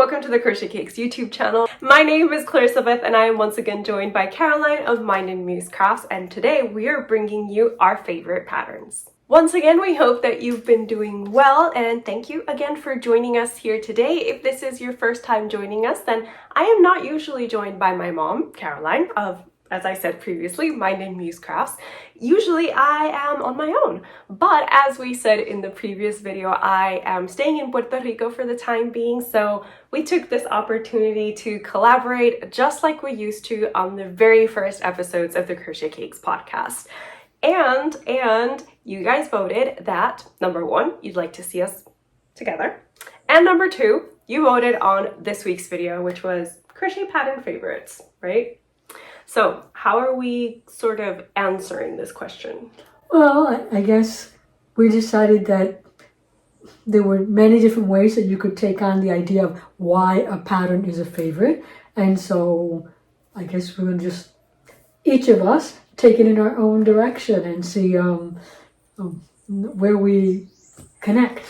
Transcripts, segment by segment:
welcome to the Crochet Cakes YouTube channel. My name is Clarissa Beth and I am once again joined by Caroline of Mind and Muse Crafts, and today we are bringing you our favorite patterns. Once again, we hope that you've been doing well, and thank you again for joining us here today. If this is your first time joining us, then I am not usually joined by my mom, Caroline, of, as I said previously, Mind and Muse Crafts. Usually I am on my own, but as we said in the previous video, I am staying in Puerto Rico for the time being, so we took this opportunity to collaborate just like we used to on the very first episodes of the Crochet Cakes podcast. And you guys voted that, number one, you'd like to see us together, and number two, you voted on this week's video, which was crochet pattern favorites, right? So how are we sort of answering this question? Well, I guess we decided that there were many different ways that you could take on the idea of why a pattern is a favorite. And so I guess we're going to just, each of us, take it in our own direction and see where we connect.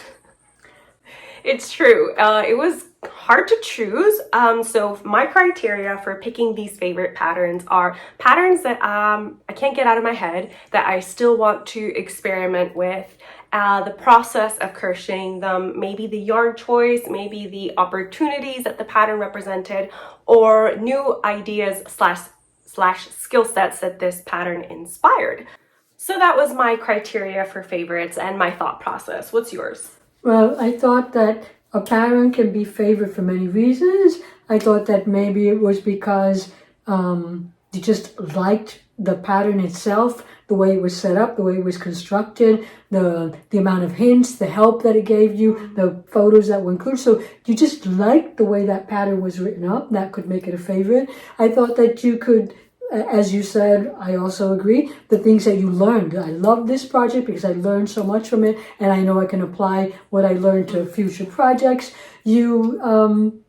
It's true. It was hard to choose. So my criteria for picking these favorite patterns are patterns that I can't get out of my head, that I still want to experiment with, the process of crocheting them, maybe the yarn choice, maybe the opportunities that the pattern represented, or new ideas slash skill sets that this pattern inspired. So that was my criteria for favorites and my thought process. What's yours? Well, I thought that a pattern can be favorite for many reasons. I thought that maybe it was because you just liked the pattern itself, the way it was set up, the way it was constructed, the amount of hints, the help that it gave you, the photos that were included. So you just liked the way that pattern was written up. That could make it a favorite. I thought that you could, as you said, I also agree, the things that you learned. I love this project because I learned so much from it, and I know I can apply what I learned to future projects. It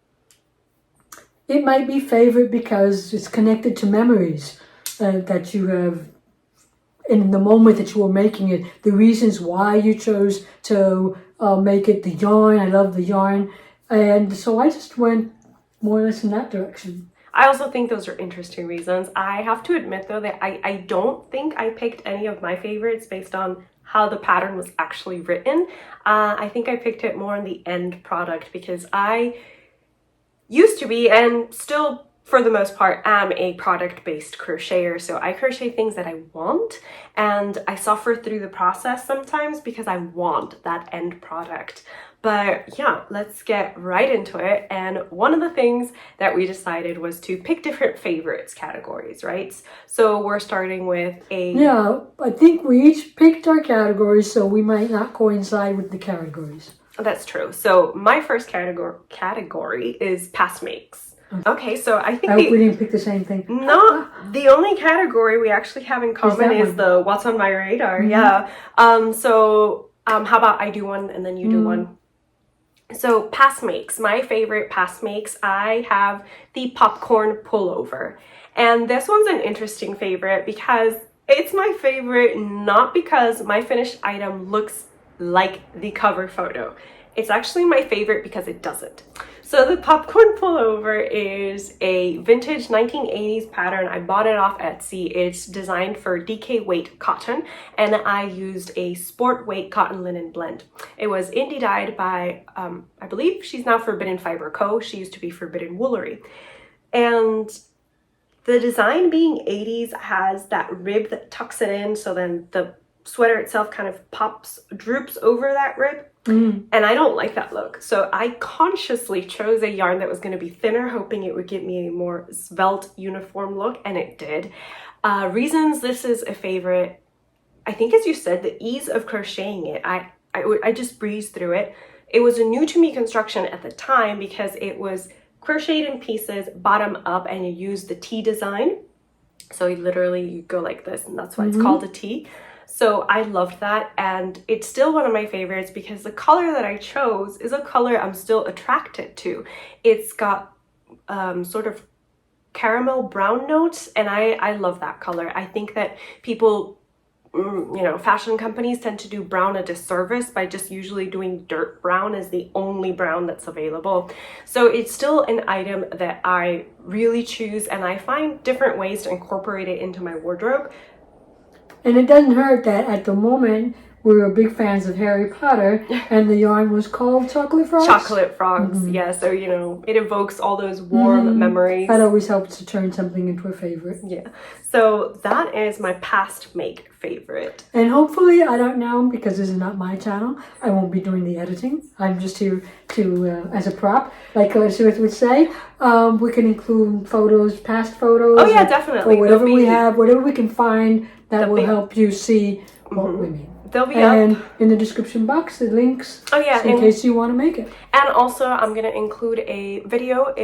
might be favorite because it's connected to memories that you have in the moment that you were making it, the reasons why you chose to make it, the yarn. I love the yarn. And so I just went more or less in that direction. I also think those are interesting reasons. I have to admit though that I don't think I picked any of my favorites based on how the pattern was actually written. I think I picked it more on the end product because I used to be, and still for the most part am, a product-based crocheter. So I crochet things that I want, and I suffer through the process sometimes because I want that end product. But yeah, let's get right into it. And one of the things that we decided was to pick different favorites categories, right? So we're starting with Yeah, I think we each picked our categories, so we might not coincide with the categories. That's true. So my first category is past makes. Okay, so I think we didn't pick the same thing. No, the only category we actually have in common is the what's on my radar. Mm-hmm. Yeah. How about I do one and then you do one? So past makes, my favorite past makes, I have the popcorn pullover. And this one's an interesting favorite because it's my favorite not because my finished item looks like the cover photo. It's actually my favorite because it doesn't. So the popcorn pullover is a vintage 1980s pattern. I bought it off Etsy. It's designed for DK weight cotton, and I used a sport weight cotton linen blend. It was indie dyed by, I believe she's now Forbidden Fiber Co. She used to be Forbidden Woolery. And the design being 80s has that rib that tucks it in, so then the sweater itself kind of droops over that rib. And I don't like that look. So I consciously chose a yarn that was going to be thinner, hoping it would give me a more svelte uniform look, and it did. Reasons this is a favorite, I think as you said, the ease of crocheting it. I just breezed through it. It was a new to me construction at the time because it was crocheted in pieces, bottom up, and you use the T design. So you go like this, and that's why it's called a T. So I loved that, and it's still one of my favorites because the color that I chose is a color I'm still attracted to. It's got sort of caramel brown notes, and I love that color. I think that people you know, fashion companies tend to do brown a disservice by just usually doing dirt brown as the only brown that's available. So it's still an item that I really choose, and I find different ways to incorporate it into my wardrobe. And it doesn't hurt that at the moment we were big fans of Harry Potter, and the yarn was called Chocolate Frogs. Chocolate Frogs, yeah. So, you know, it evokes all those warm memories. That always helps to turn something into a favorite. Yeah. So that is my past make favorite. And hopefully, I don't know, because this is not my channel, I won't be doing the editing. I'm just here to as a prop, like Elizabeth would say. We can include photos, past photos. Oh yeah, definitely. Or whatever we have, whatever we can find that will help you see what we mean. They'll be and up. In the description box, the links. Oh yeah, in case you want to make it. And also, I'm gonna include a video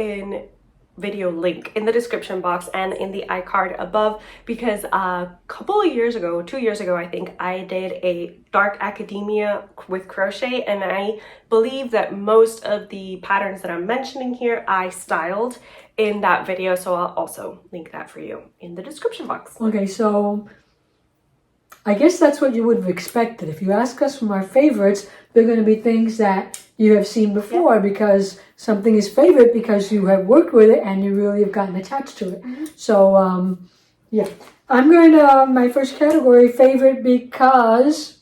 link in the description box and in the iCard above, because a couple of years ago, 2 years ago, I think, I did a dark academia with crochet, and I believe that most of the patterns that I'm mentioning here I styled in that video, so I'll also link that for you in the description box. Okay, so I guess that's what you would have expected. If you ask us from our favorites, they're going to be things that you have seen before, because something is favorite because you have worked with it and you really have gotten attached to it. So, yeah. I'm going to, my first category, favorite, because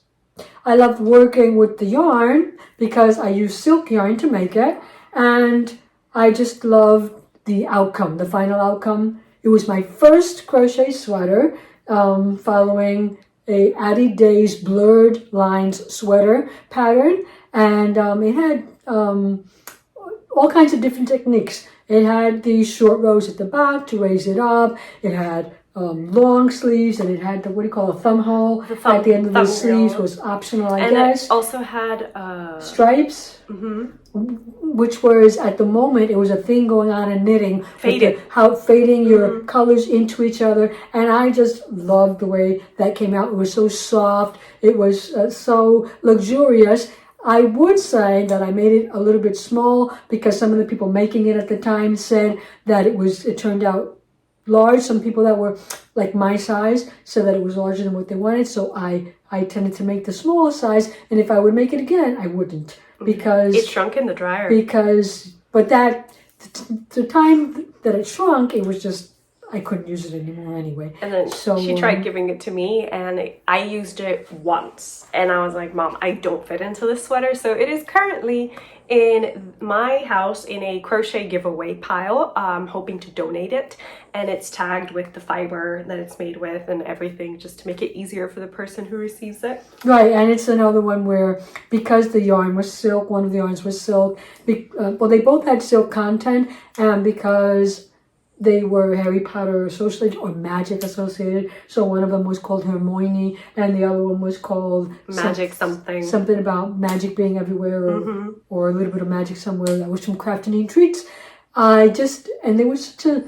I love working with the yarn, because I use silk yarn to make it, and I just love the outcome, the final outcome. It was my first crochet sweater, following a Addie Day's blurred lines sweater pattern, and it had all kinds of different techniques. It had these short rows at the back to raise it up. It had long sleeves, and it had the, what do you call, a thumb hole at the end of the sleeves was optional, I guess. And it also had stripes, which was, at the moment, it was a thing going on in knitting. Faded. How fading your colors into each other. And I just loved the way that came out. It was so soft. It was so luxurious. I would say that I made it a little bit small, because some of the people making it at the time said that it turned out large. Some people that were like my size said that it was larger than what they wanted. So I tended to make the smaller size. And if I would make it again, I wouldn't, because it shrunk in the dryer. But the time that it shrunk, it was just, I couldn't use it anymore anyway. And then she tried giving it to me, and I used it once, and I was like, Mom, I don't fit into this sweater. So it is currently in my house in a crochet giveaway pile. I'm hoping to donate it, and it's tagged with the fiber that it's made with and everything, just to make it easier for the person who receives it. Right, and it's another one where, because the yarn was silk, one of the yarns was silk, well, they both had silk content, and because they were Harry Potter associated or magic associated. So one of them was called Hermione, and the other one was called Magic something. Something about magic being everywhere, or a little bit of magic somewhere. That was from Craft and Eat Treats. And they were such a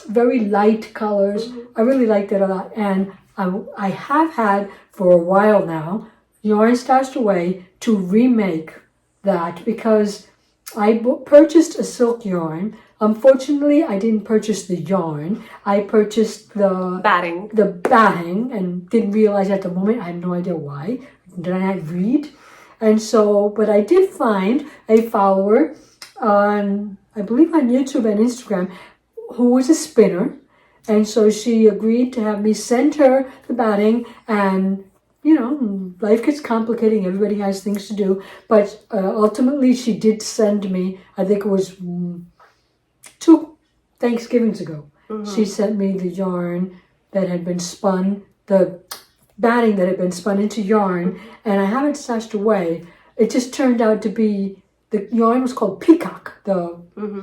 very light colors. I really liked it a lot. And I have had for a while now yarn stashed away to remake that, because I purchased a silk yarn. Unfortunately, I didn't purchase the yarn. I purchased the batting, and didn't realize at the moment. I have no idea why. Did I not read? And so, but I did find a follower on, I believe, on YouTube and Instagram, who was a spinner. And so she agreed to have me send her the batting, and you know, life gets complicating. Everybody has things to do. But ultimately, she did send me, I think it was 2 Thanksgivings ago. She sent me the yarn that had been spun, the batting that had been spun into yarn, and I have it stashed away. It just turned out to be, the yarn was called Peacock, the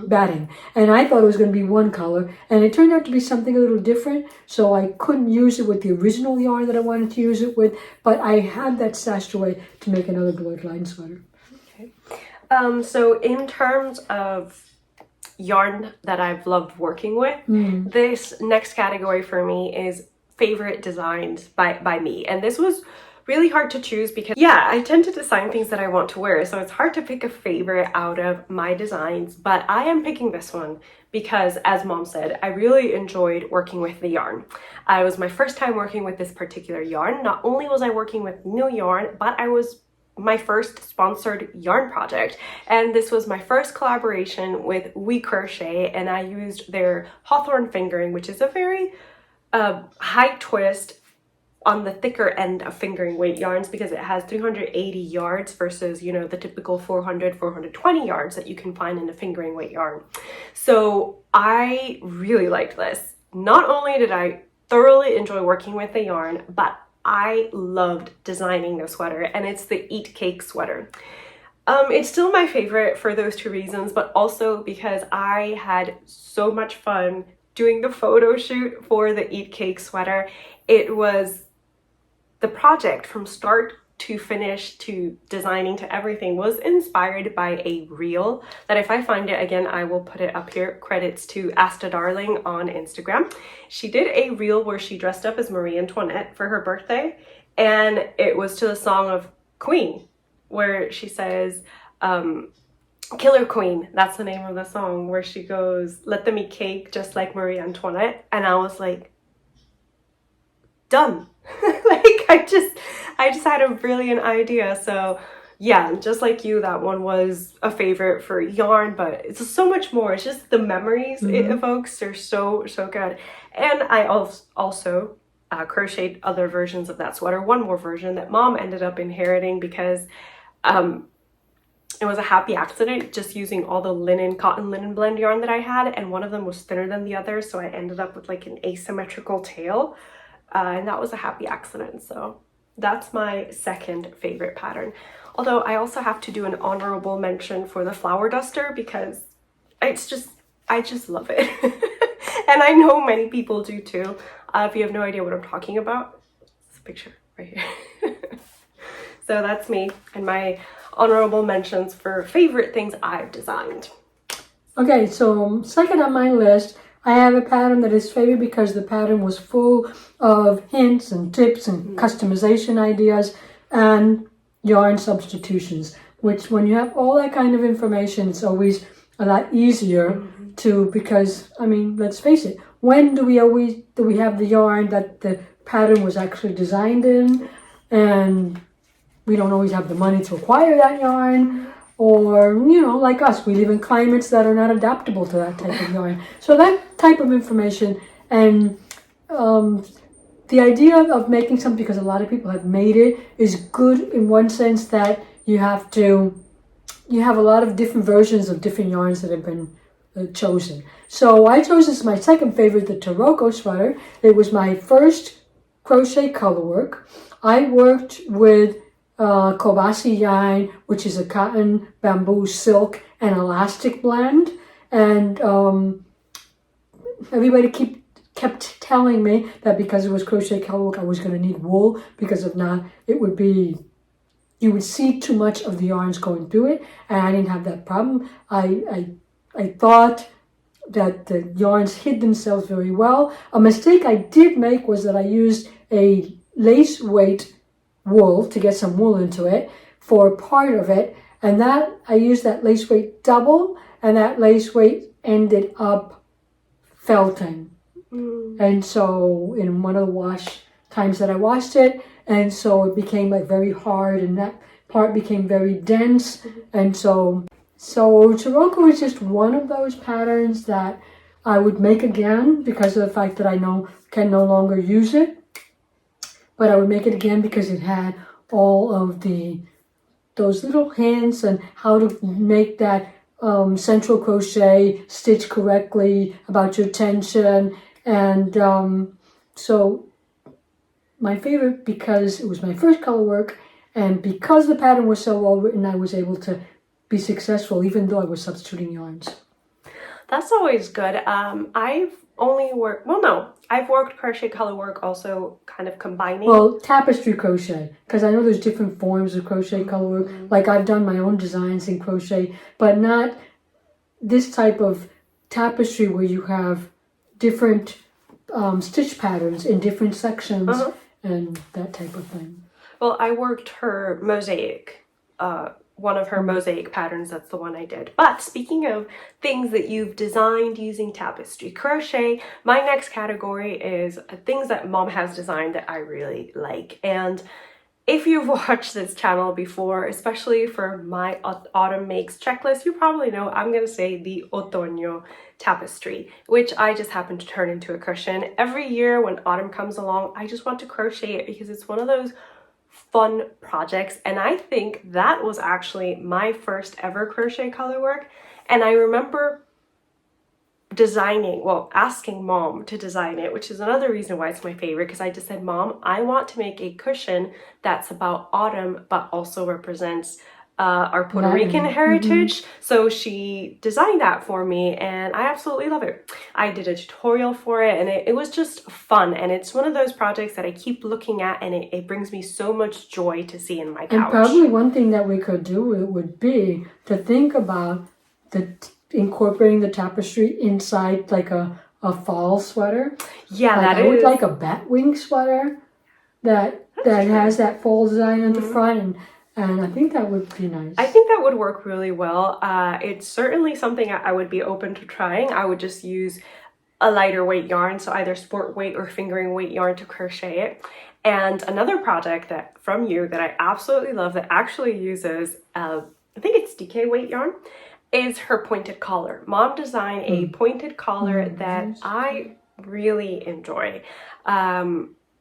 batting. And I thought it was going to be one color, and it turned out to be something a little different, so I couldn't use it with the original yarn that I wanted to use it with, but I had that stashed away to make another bloodline sweater. Okay. So in terms of yarn that I've loved working with, this next category for me is favorite designs by me. And this was really hard to choose because, yeah, I tend to design things that I want to wear, so it's hard to pick a favorite out of my designs, but I am picking this one because, as Mom said, I really enjoyed working with the yarn. It was my first time working with this particular yarn. Not only was I working with new yarn, but I was my first sponsored yarn project, and this was my first collaboration with We Crochet, and I used their Hawthorn fingering, which is a very high twist on the thicker end of fingering weight yarns because it has 380 yards versus, you know, the typical 420 yards that you can find in a fingering weight yarn. So I really liked this. Not only did I thoroughly enjoy working with the yarn, but I loved designing the sweater, and it's the Eat Cake sweater. It's still my favorite for those two reasons, but also because I had so much fun doing the photo shoot for the Eat Cake sweater. It was the project from start to finish to designing to everything was inspired by a reel that, if I find it again, I will put it up here. Credits to Asta Darling on Instagram. She did a reel where she dressed up as Marie Antoinette for her birthday, and it was to the song of Queen, where she says, Killer Queen, that's the name of the song, where she goes, let them eat cake just like Marie Antoinette. And I was like, done. Like, I just had a brilliant idea. So yeah, just like you, that one was a favorite for yarn, but it's so much more. It's just the memories it evokes are so good. And I also crocheted other versions of that sweater. One more version that Mom ended up inheriting because it was a happy accident, just using all the cotton linen blend yarn that I had, and one of them was thinner than the other, so I ended up with like an asymmetrical tail, and that was a happy accident. So that's my second favorite pattern. Although I also have to do an honorable mention for the flower duster because I just love it. And I know many people do too. If you have no idea what I'm talking about, it's a picture right here. So that's me and my honorable mentions for favorite things I've designed. Okay, so second on my list, I have a pattern that is favorite because the pattern was full of hints and tips and customization ideas and yarn substitutions, which when you have all that kind of information, it's always a lot easier to, because, I mean, let's face it, when do we have the yarn that the pattern was actually designed in, and we don't always have the money to acquire that yarn, or, you know, like us, we live in climates that are not adaptable to that type of yarn. So that type of information and the idea of making something, because a lot of people have made it, is good in one sense that you have a lot of different versions of different yarns that have been chosen. So I chose this as my second favorite, the Taroko sweater. It was my first crochet color work. I worked with Kobasi yarn, which is a cotton, bamboo, silk, and elastic blend. And everybody kept telling me that because it was crochet color work, I was going to need wool, because if not, you would see too much of the yarns going through it, and I didn't have that problem. I thought that the yarns hid themselves very well. A mistake I did make was that I used a lace weight wool to get some wool into it for part of it, and that I used that lace weight double, and that lace weight ended up felting. And so in one of the wash times that I washed it, and so it became like very hard, and that part became very dense. And so Taroko is just one of those patterns that I would make again because of the fact that I can no longer use it. But I would make it again because it had all of those little hints and how to make that central crochet stitch correctly, about your tension. And so my favorite, because it was my first color work, and because the pattern was so well written, I was able to be successful even though I was substituting yarns. That's always good. I've worked crochet color work also kind of combining. Well, tapestry crochet, because I know there's different forms of crochet color work. Like I've done my own designs in crochet, but not this type of tapestry where you have different stitch patterns in different sections and that type of thing. Well, I worked her mosaic, one of her mosaic patterns. That's the one I did. But speaking of things that you've designed using tapestry crochet, my next category is things that Mom has designed that I really like. And if you've watched this channel before, especially for my autumn makes checklist, you probably know I'm going to say the otoño tapestry, which I just happen to turn into a cushion. Every year when autumn comes along, I just want to crochet it because it's one of those fun projects, and I think that was actually my first ever crochet color work. And I remember asking Mom to design it, which is another reason why it's my favorite, because I just said, Mom, I want to make a cushion that's about autumn but also represents our Puerto Rican heritage. So she designed that for me and I absolutely love it. I did a tutorial for it and it was just fun, and it's one of those projects that I keep looking at and it brings me so much joy to see in my couch. And probably one thing that we could do would be to think about incorporating the tapestry inside like a fall sweater. Yeah, like I would like a bat wing sweater that has that fall design at the front, and I think that would be nice. I think that would work really well. It's certainly something I would be open to trying. I would just use a lighter weight yarn, so either sport weight or fingering weight yarn to crochet it. And another project from you that I absolutely love that actually uses, I think it's DK weight yarn, is her pointed collar. Mom designed a pointed collar that I really enjoy.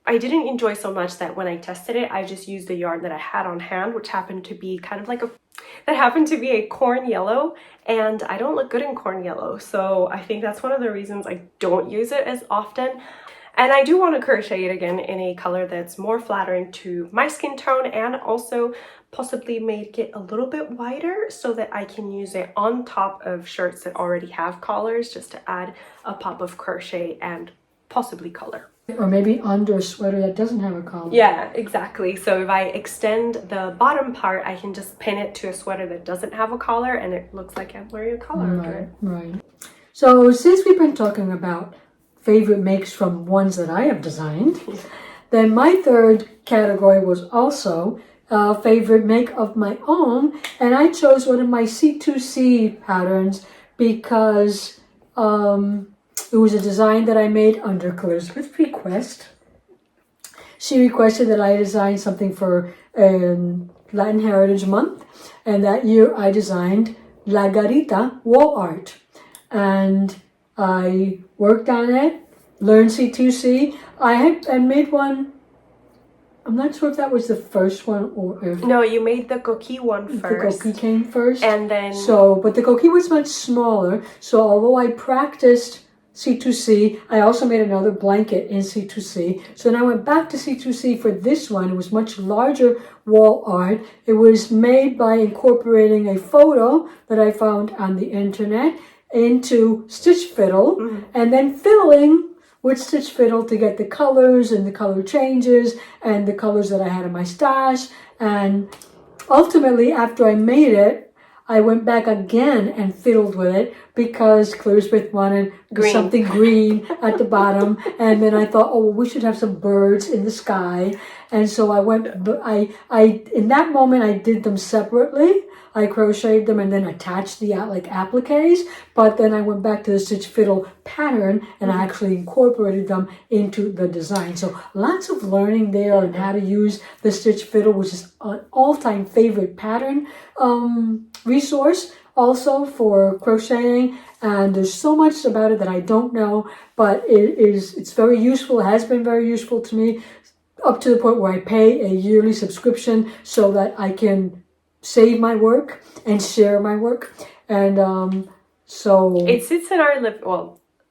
I didn't enjoy so much that when I tested it, I just used the yarn that I had on hand, which happened to be kind of like a corn yellow, and I don't look good in corn yellow. So I think that's one of the reasons I don't use it as often. And I do want to crochet it again in a color that's more flattering to my skin tone, and also possibly make it a little bit wider so that I can use it on top of shirts that already have collars, just to add a pop of crochet and possibly color. Or maybe under a sweater that doesn't have a collar. Yeah, exactly. So if I extend the bottom part, I can just pin it to a sweater that doesn't have a collar and it looks like I'm wearing a collar under it. Right. So since we've been talking about favorite makes from ones that I have designed, then my third category was also a favorite make of my own, and I chose one of my C2C patterns because it was a design that I made under Elizabeth's request. She requested that I design something for Latin Heritage Month, and that year I designed La Garita wall art. And I worked on it, learned C2C. I made one, I'm not sure if that was the first one or if... No, you made the coquille one first. The coquille came first. And then... But the coquille was much smaller, so although I practiced C2C, I also made another blanket in C2C. So then I went back to C2C for this one. It was much larger wall art. It was made by incorporating a photo that I found on the internet into stitch fiddle, and then fiddling with stitch fiddle to get the colors and the color changes and the colors that I had in my stash. And ultimately, after I made it, I went back again and fiddled with it because Elizabeth wanted something green at the bottom. And then I thought, oh, well, we should have some birds in the sky. And so I went, in that moment, I did them separately. I crocheted them and then attached the appliques, but then I went back to the stitch fiddle pattern and I actually incorporated them into the design. So lots of learning there on how to use the stitch fiddle, which is an all-time favorite pattern resource also for crocheting. And there's so much about it that I don't know, but it's very useful. It has been very useful to me up to the point where I pay a yearly subscription so that I can save my work and share my work. And so it sits in our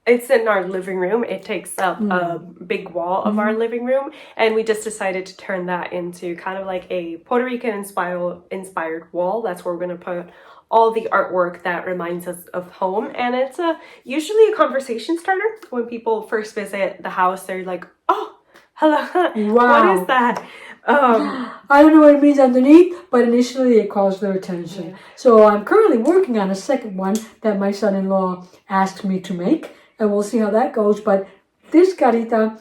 it's in our living room. It takes up a big wall of our living room, and we just decided to turn that into kind of like a Puerto Rican inspired wall. That's where we're going to put all the artwork that reminds us of home. And it's usually a conversation starter. When people first visit the house, they're like, oh, hello, wow, what is that? I don't know what it means underneath, but initially it calls their attention. Yeah. So I'm currently working on a second one that my son-in-law asked me to make, and we'll see how that goes. But this carita,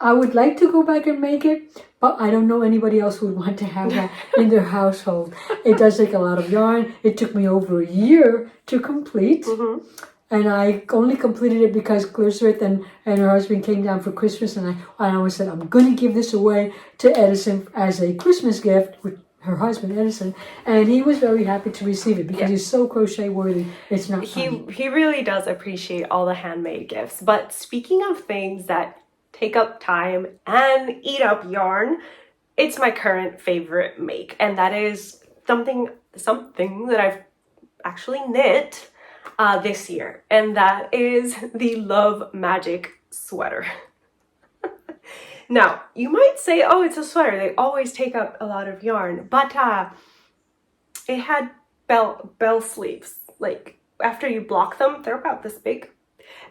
I would like to go back and make it, but I don't know anybody else who would want to have that in their household. It does take a lot of yarn. It took me over a year to complete. Mm-hmm. And I only completed it because Elizabeth and her husband came down for Christmas, and I always said, I'm going to give this away to Edison as a Christmas gift with her husband, Edison. And he was very happy to receive it because he's so crochet worthy. It's not funny. He really does appreciate all the handmade gifts. But speaking of things that take up time and eat up yarn, it's my current favorite make, and that is something that I've actually knit this year, and that is the Love Magic sweater. Now, you might say, oh, it's a sweater, they always take up a lot of yarn, but it had bell sleeves. Like, after you block them, they're about this big,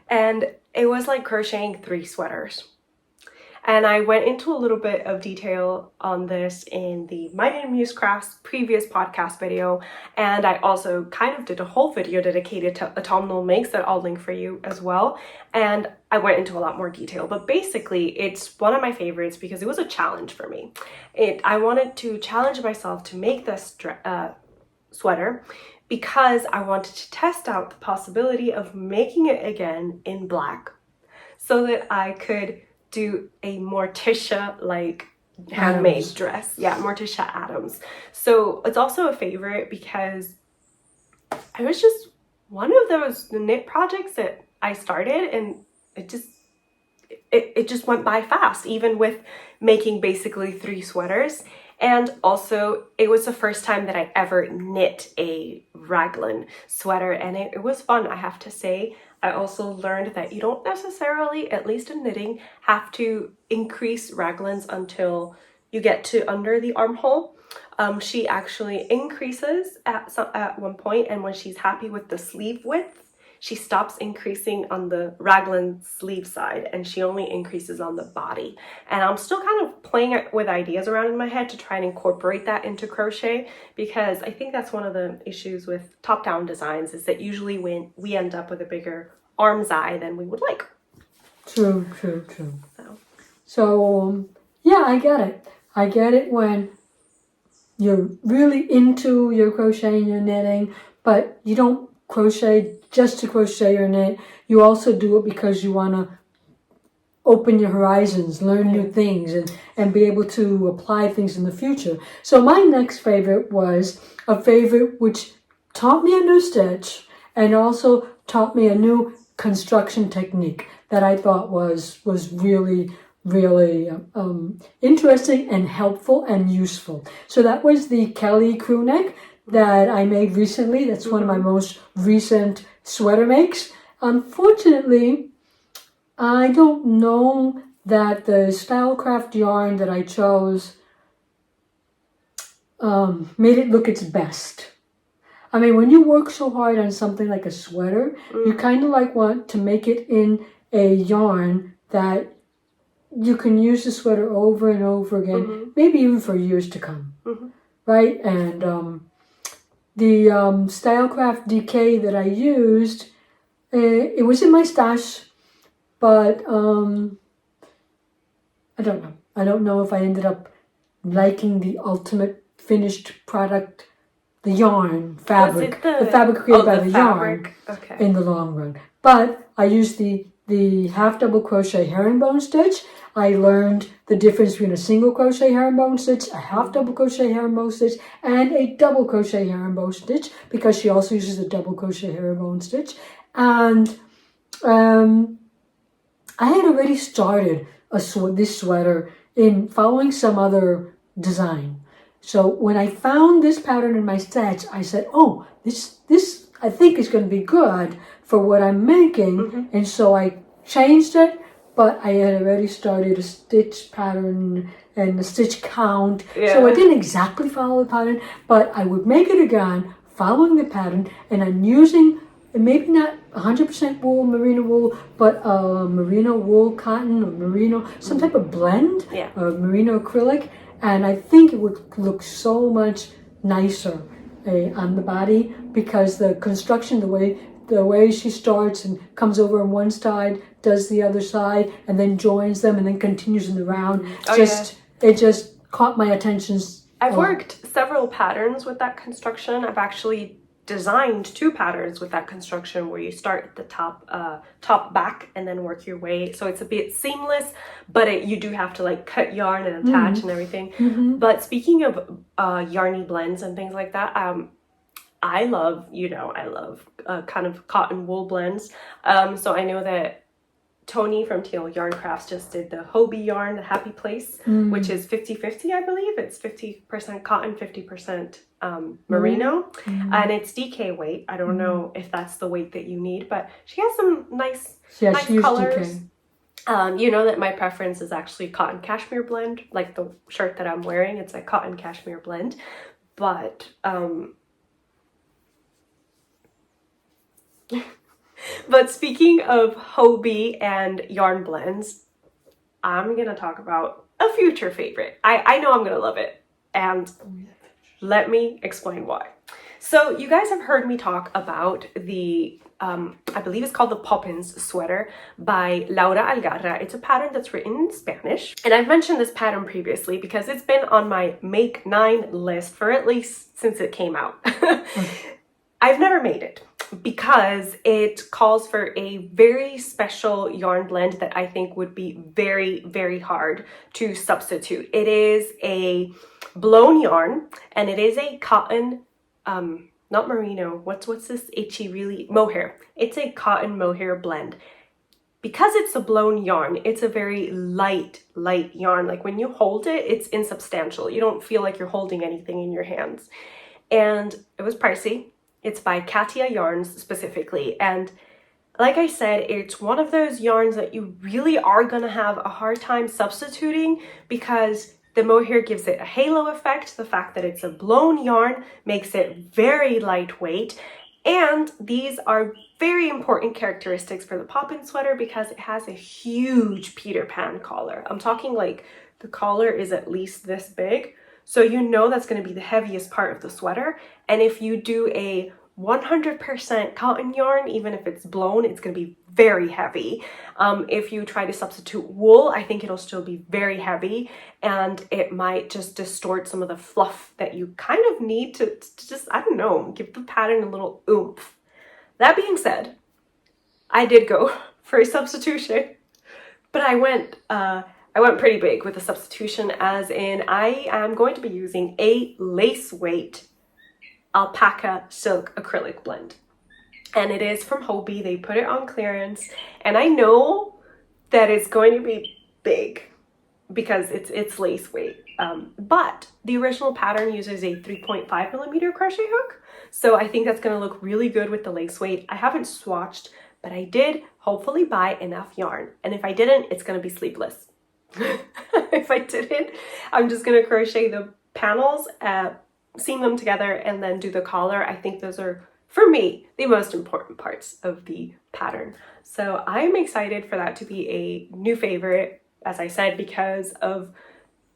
and it was like crocheting 3 sweaters. And I went into a little bit of detail on this in the Mind and Musecraft's previous podcast video, and I also kind of did a whole video dedicated to autumnal makes that I'll link for you as well, and I went into a lot more detail. But basically, it's one of my favorites because it was a challenge for me. I wanted to challenge myself to make this sweater because I wanted to test out the possibility of making it again in black so that I could do a Morticia-like handmade dress. Yeah, Morticia Adams. So it's also a favorite because it was just one of those knit projects that I started, and it just went by fast, even with making basically 3 sweaters. And also, it was the first time that I ever knit a raglan sweater, and it was fun, I have to say. I also learned that you don't necessarily, at least in knitting, have to increase raglans until you get to under the armhole. She actually increases at one point, and when she's happy with the sleeve width, she stops increasing on the raglan sleeve side, and she only increases on the body. And I'm still kind of playing with ideas around in my head to try and incorporate that into crochet, because I think that's one of the issues with top-down designs, is that usually when we end up with a bigger arm's eye than we would like. True. So yeah, I get it. I get it when you're really into your crochet and your knitting, but you don't crochet just to crochet or knit. You also do it because you want to open your horizons, learn new things, and be able to apply things in the future. So my next favorite was a favorite which taught me a new stitch and also taught me a new construction technique that I thought was really interesting and helpful and useful. So that was the Kelly crew neck that I made recently. That's one of my most recent sweater makes. Unfortunately, I don't know that the Stylecraft yarn that I chose made it look its best. I mean, when you work so hard on something like a sweater, you kind of like want to make it in a yarn that you can use the sweater over and over again, maybe even for years to come, right? And the Stylecraft DK that I used, it was in my stash, but I don't know. I don't know if I ended up liking the ultimate finished product, the yarn, fabric, the fabric created by the yarn in the long run. But I used the half double crochet herringbone stitch. I learned the difference between a single crochet herringbone stitch, a half double crochet herringbone stitch, and a double crochet herringbone stitch, because she also uses a double crochet herringbone stitch. And I had already started this sweater in following some other design. So when I found this pattern in my stash, I said, oh, this I think is going to be good for what I'm making. And so I changed it, but I had already started a stitch pattern and a stitch count. So I didn't exactly follow the pattern, but I would make it again following the pattern, and I'm using maybe not 100% wool, merino wool, but merino wool cotton or merino, some type of blend, or merino acrylic. And I think it would look so much nicer on the body, because the construction, the way the way she starts and comes over on one side, does the other side, and then joins them and then continues in the round. It just caught my attention. I've worked several patterns with that construction. I've actually designed 2 patterns with that construction where you start at the top back and then work your way. So it's a bit seamless, but you do have to like cut yarn and attach and everything. But speaking of yarny blends and things like that, I love kind of cotton wool blends. So I know that Tony from Teal Yarn Crafts just did the Hobie yarn, the Happy Place, which is 50-50, I believe. It's 50% cotton, 50% merino, and it's DK weight. I don't know if that's the weight that you need, but she has some nice colors. You know that my preference is actually cotton cashmere blend, like the shirt that I'm wearing. It's a cotton cashmere blend, but but speaking of Hobie and yarn blends, I'm going to talk about a future favorite. I know I'm going to love it, and let me explain why. So you guys have heard me talk about the, I believe it's called the Poppins sweater by Laura Algarra. It's a pattern that's written in Spanish, and I've mentioned this pattern previously because it's been on my Make 9 list for at least since it came out. I've never made it, because it calls for a very special yarn blend that I think would be very, very hard to substitute. It is a blown yarn, and it is a cotton, not merino, what's this itchy really, mohair. It's a cotton mohair blend. Because it's a blown yarn, it's a very light yarn. Like when you hold it, it's insubstantial. You don't feel like you're holding anything in your hands. And it was pricey. It's by Katia Yarns specifically, and like I said, it's one of those yarns that you really are going to have a hard time substituting because the mohair gives it a halo effect. The fact that it's a blown yarn makes it very lightweight, and these are very important characteristics for the Poppin sweater because it has a huge Peter Pan collar. I'm talking like the collar is at least this big. So you know that's going to be the heaviest part of the sweater. And if you do a 100% cotton yarn, even if it's blown, it's going to be very heavy. If you try to substitute wool, I think it'll still be very heavy, and it might just distort some of the fluff that you kind of need to just, I don't know, give the pattern a little oomph. That being said, I did go for a substitution, but I went pretty big with the substitution, as in I am going to be using a lace weight alpaca silk acrylic blend, and it is from Hobie. They put it on clearance, and I know that it's going to be big because it's lace weight, but the original pattern uses a 3.5 millimeter crochet hook, so I think that's going to look really good with the lace weight. I haven't swatched, but I did hopefully buy enough yarn, and if I didn't, it's going to be sleeveless. If I didn't, I'm just going to crochet the panels, seam them together, and then do the collar. I think those are, for me, the most important parts of the pattern. So I'm excited for that to be a new favorite, as I said, because of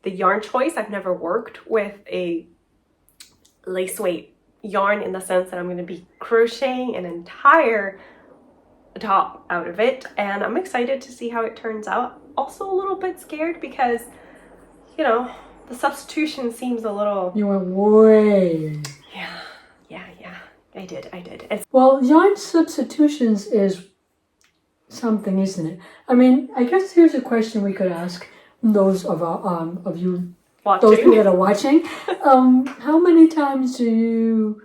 the yarn choice. I've never worked with a lace weight yarn in the sense that I'm going to be crocheting an entire top out of it, and I'm excited to see how it turns out. Also a little bit scared because, you know, the substitution seems a little... You went way... Yeah. I did. Well, yarn substitutions is something, isn't it? I mean, I guess here's a question we could ask those of you watching. Those people that are watching. How many times do you...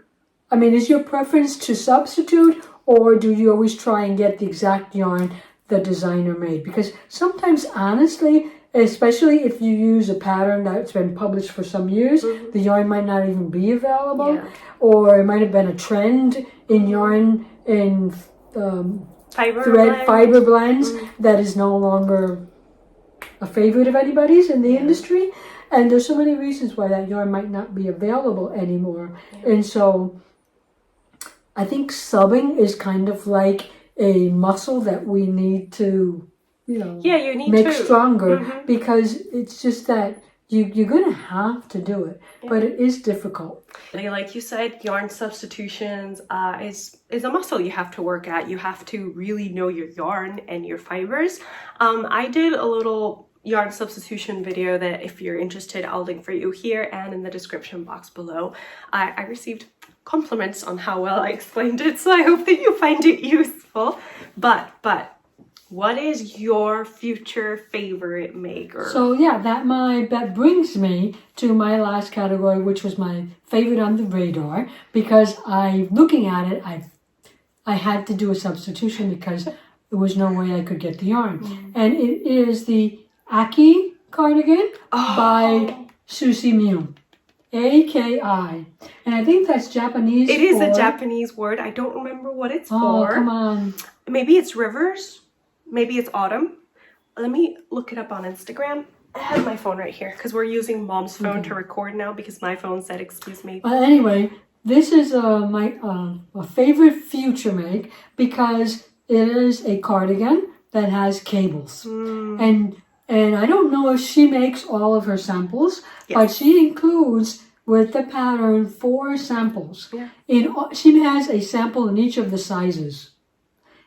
I mean, is your preference to substitute, or do you always try and get the exact yarn the designer made? Because sometimes, honestly, especially if you use a pattern that's been published for some years, the yarn might not even be available, or it might have been a trend in yarn in fiber blends that is no longer a favorite of anybody's in the industry, and there's so many reasons why that yarn might not be available anymore. And so I think subbing is kind of like a muscle that we need to, you know, you need make to stronger, because it's just that you're gonna have to do it, but it is difficult. Like you said, yarn substitutions is a muscle you have to work at. You have to really know your yarn and your fibers. I did a little yarn substitution video that if you're interested, I'll link for you here and in the description box below. I received compliments on how well I explained it, so I hope that you find it useful. But what is your future favorite maker? So yeah, that brings me to my last category, which was my favorite on the radar, because looking at it, I had to do a substitution because there was no way I could get the yarn. And it is the Aki cardigan by Susie Mew. A-K-I. And I think that's Japanese. It is a Japanese word. I don't remember what it's for. Oh, come on. Maybe it's rivers. Maybe it's autumn. Let me look it up on Instagram. I have my phone right here because we're using Mom's phone to record now because my phone said, excuse me. Anyway, this is my favorite future make because it is a cardigan that has cables. And I don't know if she makes all of her samples, but she includes with the pattern 4 samples. She has a sample in each of the sizes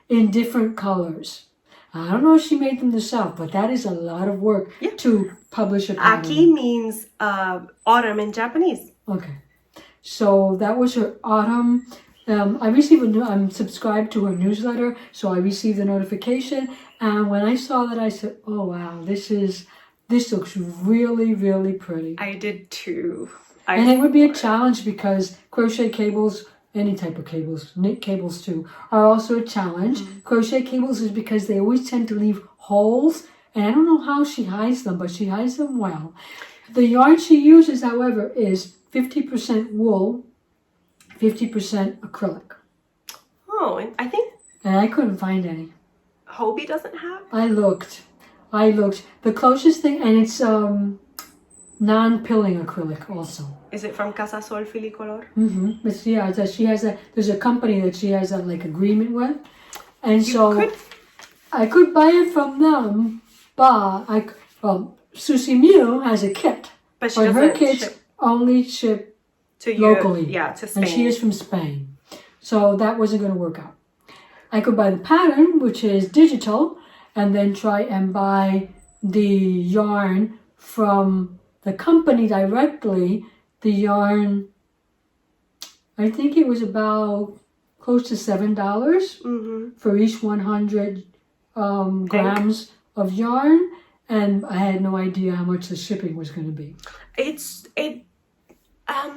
in different colors. I don't know if she made them herself, but that is a lot of work to publish a pattern. Aki means autumn in Japanese. Okay. So that was her autumn. I'm subscribed to her newsletter, so I received the notification. And when I saw that, I said, oh, wow, this looks really, really pretty. I did too. And it would be a challenge because crochet cables, any type of cables, knit cables too, are also a challenge. Crochet cables is because they always tend to leave holes, and I don't know how she hides them, but she hides them well. The yarn she uses, however, is 50% wool, 50% acrylic. Oh, I think... And I couldn't find any. Hobie doesn't have? I looked. The closest thing, and it's non-pilling acrylic also. Is it from Casa Sol Filicolor? But yeah, there's a company that she has that like agreement with, and I could buy it from them, but Susie Mew has a kit, but her kits only ship to locally. To Spain. And she is from Spain, so that wasn't going to work out. I could buy the pattern, which is digital, and then try and buy the yarn from the company directly. The yarn, I think it was about close to $7 for each 100 grams of yarn, and I had no idea how much the shipping was going to be.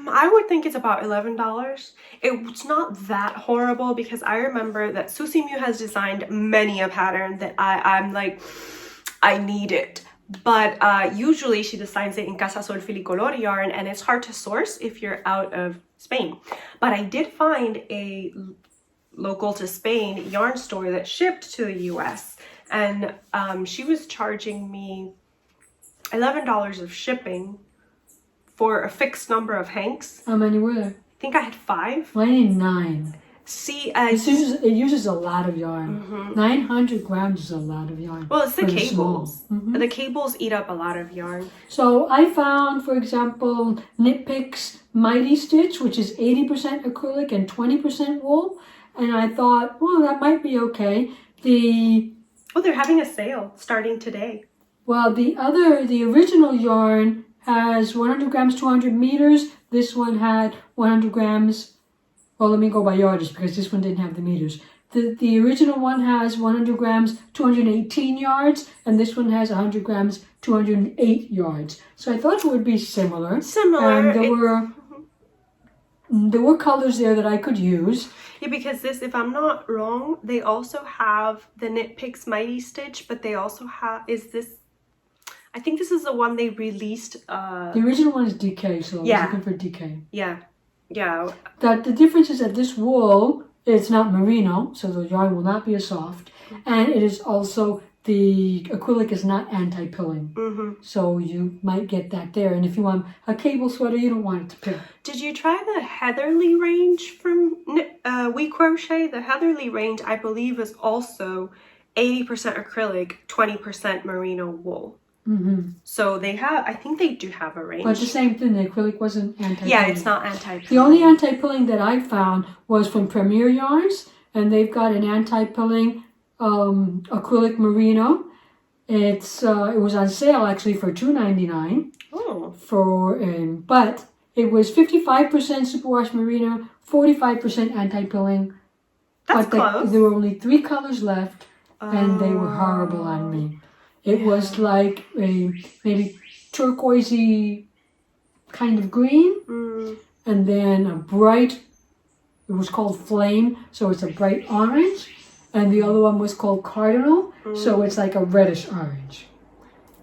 I would think it's about $11. It's not that horrible because I remember that Susie Mew has designed many a pattern that I'm like, I need it. But usually she designs it in Casa Sol Filicolor yarn, and it's hard to source if you're out of Spain. But I did find a local to Spain yarn store that shipped to the US, and she was charging me $11 of shipping for a fixed number of hanks. How many were there? I think I had 5. I need 9. See, it uses a lot of yarn. 900 grams is a lot of yarn. Well, it's the cables. The cables eat up a lot of yarn. So I found, for example, Knit Picks Mighty Stitch, which is 80% acrylic and 20% wool. And I thought, well, that might be okay. They're having a sale starting today. Well, the original yarn has 100 grams, 200 meters. This one had 100 grams. Well, let me go by yardage because this one didn't have the meters. The original one has 100 grams, 218 yards, and this one has 100 grams, 208 yards. So I thought it would be similar. And there were colors there that I could use. Yeah, because this, if I'm not wrong, they also have the Knit Picks Mighty Stitch, but they also have, I think this is the one they released. The original one is DK, so I was looking for DK. Yeah. That the difference is that this wool, it's not merino, so the yarn will not be as soft, and it is also, the acrylic is not anti-pilling, so you might get that there. And if you want a cable sweater, you don't want it to pill. Did you try the Heatherly range from We Crochet? The Heatherly range, I believe, is also 80% acrylic, 20% merino wool. So they have, I think they do have a range. But the same thing, the acrylic wasn't anti-pilling. Yeah, it's not anti-pilling. The only anti-pilling that I found was from Premier Yarns, and they've got an anti-pilling acrylic merino. It was on sale actually for $2.99. Oh. But it was 55% superwash merino, 45% anti-pilling. That's close. There were only 3 colors left, and they were horrible on me. It was like a maybe turquoisey kind of green, and then a bright, it was called Flame, so it's a bright orange, and the other one was called Cardinal, so it's like a reddish orange.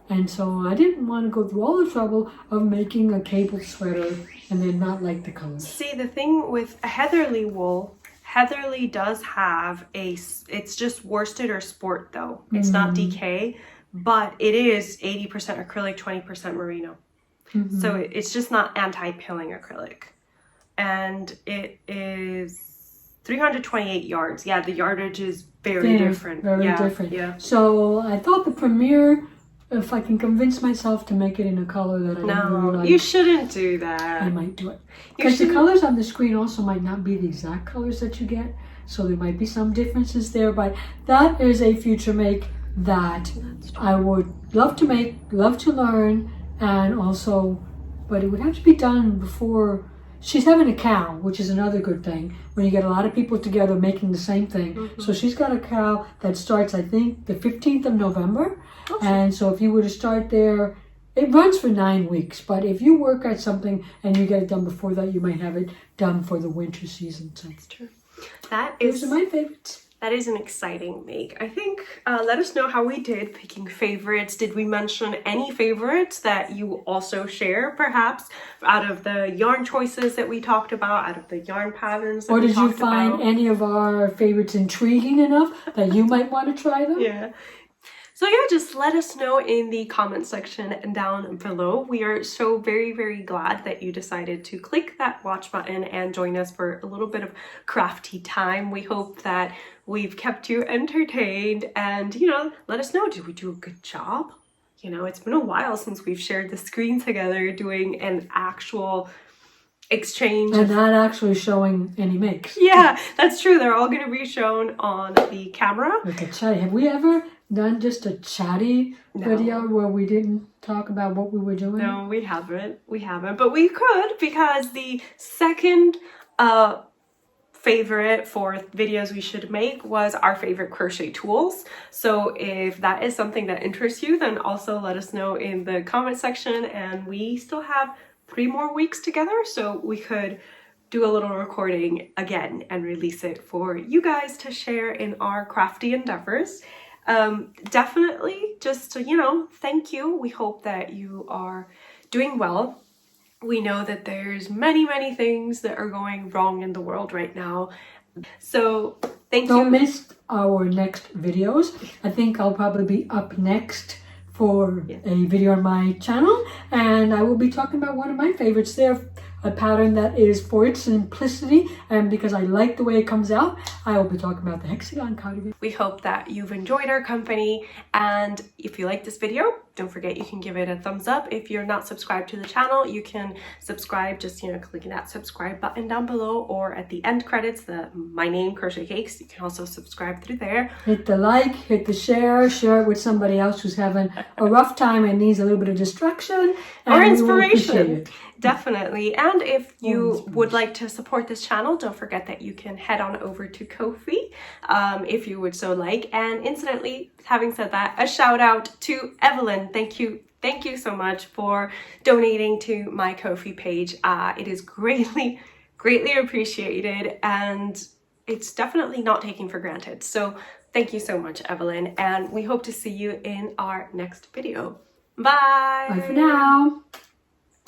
And so I didn't want to go through all the trouble of making a cable sweater and then not like the colors. See, the thing with Heatherly wool, Heatherly does have it's just worsted or sport though. It's not DK, but it is 80% acrylic, 20% merino. So it's just not anti-pilling acrylic. And it is 328 yards. Yeah, the yardage is very different. Very different. Yeah. So I thought the Premier, if I can convince myself to make it in a color that I don't really like. You shouldn't do that. I might do it. Because the colors on the screen also might not be the exact colors that you get. So there might be some differences there. But that is a future make that I would love to make, love to learn. And also, but it would have to be done before. She's having a cow, which is another good thing when you get a lot of people together making the same thing. So she's got a cow that starts, I think, the 15th of November. And so if you were to start there, it runs for 9 weeks. But if you work at something and you get it done before that, you might have it done for the winter season. So that's true. Those are my favorites. That is an exciting make. I think, let us know how we did picking favorites. Did we mention any favorites that you also share, perhaps, out of the yarn choices that we talked about, out of the yarn patterns that we talked about? Or did you find any of our favorites intriguing enough that you might want to try them? Yeah. So yeah, just let us know in the comment section down below. We are so very, very glad that you decided to click that watch button and join us for a little bit of crafty time. We hope that we've kept you entertained and, you know, let us know, did we do a good job? You know, it's been a while since we've shared the screen together doing an actual exchange. And not actually showing any makes. Yeah, that's true. They're all going to be shown on the camera. With a chatty. Have we ever done just a chatty video where we didn't talk about what we were doing? No, we haven't. But we could, because the second favorite for videos we should make was our favorite crochet tools. So if that is something that interests you, then also let us know in the comment section. And we still have 3 more weeks together, so we could do a little recording again and release it for you guys to share in our crafty endeavors. Definitely just to, you know, thank you. We hope that you are doing well. We know that there's many, many things that are going wrong in the world right now. So thank you. Don't miss our next videos. I think I'll probably be up next for a video on my channel, and I will be talking about one of my favorites there, a pattern that is for its simplicity, and because I like the way it comes out, I will be talking about the hexagon cardigan. We hope that you've enjoyed our company, and if you like this video, don't forget you can give it a thumbs up. If you're not subscribed to the channel, you can subscribe, just, you know, clicking that subscribe button down below, or at the end credits, my name, Crochet Cakes. You can also subscribe through there. Hit the like, hit the share it with somebody else who's having a rough time and needs a little bit of distraction or inspiration. Definitely. And if you would like to support this channel, don't forget that you can head on over to Ko-fi if you would so like. And incidentally, having said that, a shout out to Evelyn. Thank you so much for donating to my Ko-fi page. It is greatly appreciated, and it's definitely not taken for granted. So thank you so much, Evelyn, and we hope to see you in our next video. Bye! Bye for now!